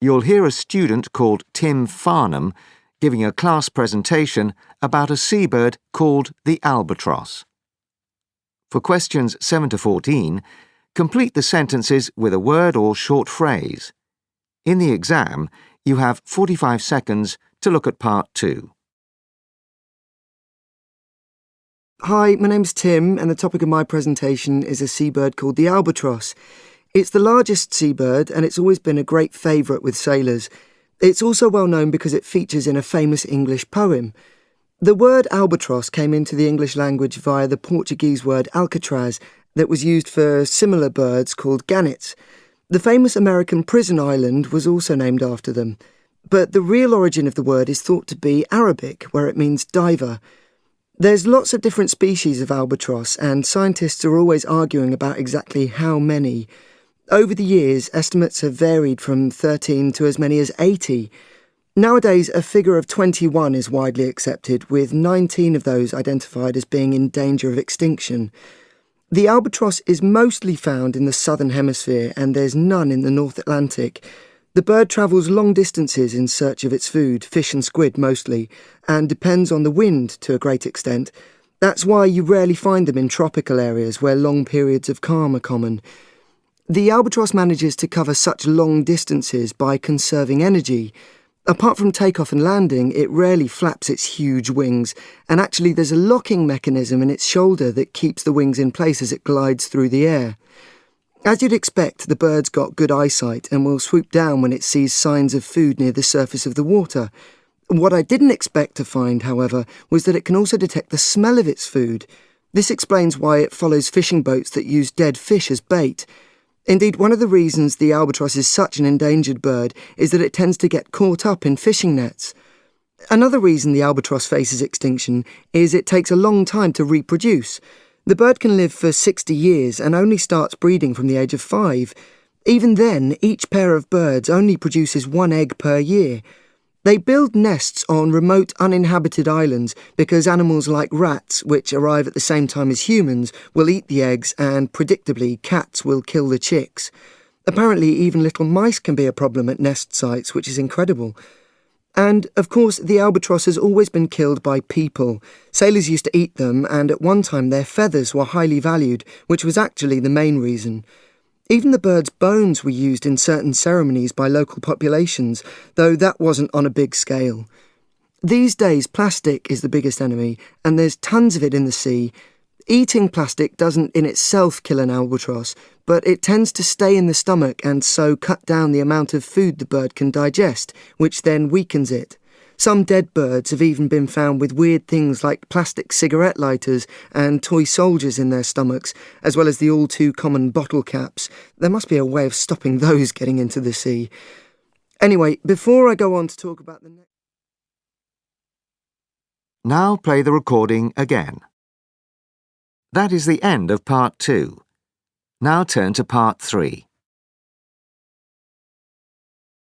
You'll hear a student called Tim Farnham giving a class presentation about a seabird called the albatross. For questions 7 to 14, complete the sentences with a word or short phrase. In the exam, you have 45 seconds to look at part 2. Hi, my name's Tim, and the topic of my presentation is a seabird called the albatross. It's the largest seabird, and it's always been a great favourite with sailors. It's also well known because it features in a famous English poem. The word albatross came into the English language via the Portuguese word alcatraz that was used for similar birds called gannets. The famous American prison island was also named after them. But the real origin of the word is thought to be Arabic, where it means diver. There's lots of different species of albatross, and scientists are always arguing about exactly how many. Over the years, estimates have varied from 13 to as many as 80. Nowadays, a figure of 21 is widely accepted, with 19 of those identified as being in danger of extinction. The albatross is mostly found in the southern hemisphere, and there's none in the North Atlantic. The bird travels long distances in search of its food, fish and squid mostly, and depends on the wind to a great extent. That's why you rarely find them in tropical areas where long periods of calm are common. The albatross manages to cover such long distances by conserving energy. Apart from takeoff and landing, it rarely flaps its huge wings, and actually there's a locking mechanism in its shoulder that keeps the wings in place as it glides through the air. As you'd expect, the bird's got good eyesight and will swoop down when it sees signs of food near the surface of the water. What I didn't expect to find, however, was that it can also detect the smell of its food. This explains why it follows fishing boats that use dead fish as bait. Indeed, one of the reasons the albatross is such an endangered bird is that it tends to get caught up in fishing nets. Another reason the albatross faces extinction is it takes a long time to reproduce. The bird can live for 60 years and only starts breeding from the age of 5. Even then, each pair of birds only produces 1 egg per year. They build nests on remote uninhabited islands because animals like rats, which arrive at the same time as humans, will eat the eggs and, predictably, cats will kill the chicks. Apparently, even little mice can be a problem at nest sites, which is incredible. And, of course, the albatross has always been killed by people. Sailors used to eat them, and at one time their feathers were highly valued, which was actually the main reason. Even the bird's bones were used in certain ceremonies by local populations, though that wasn't on a big scale. These days, plastic is the biggest enemy, and there's tons of it in the sea. Eating plastic doesn't in itself kill an albatross, but it tends to stay in the stomach and so cut down the amount of food the bird can digest, which then weakens it. Some dead birds have even been found with weird things like plastic cigarette lighters and toy soldiers in their stomachs, as well as the all-too-common bottle caps. There must be a way of stopping those getting into the sea. Anyway, before I go on to talk about the next... Now play the recording again. That is the end of part 2. Now turn to part 3.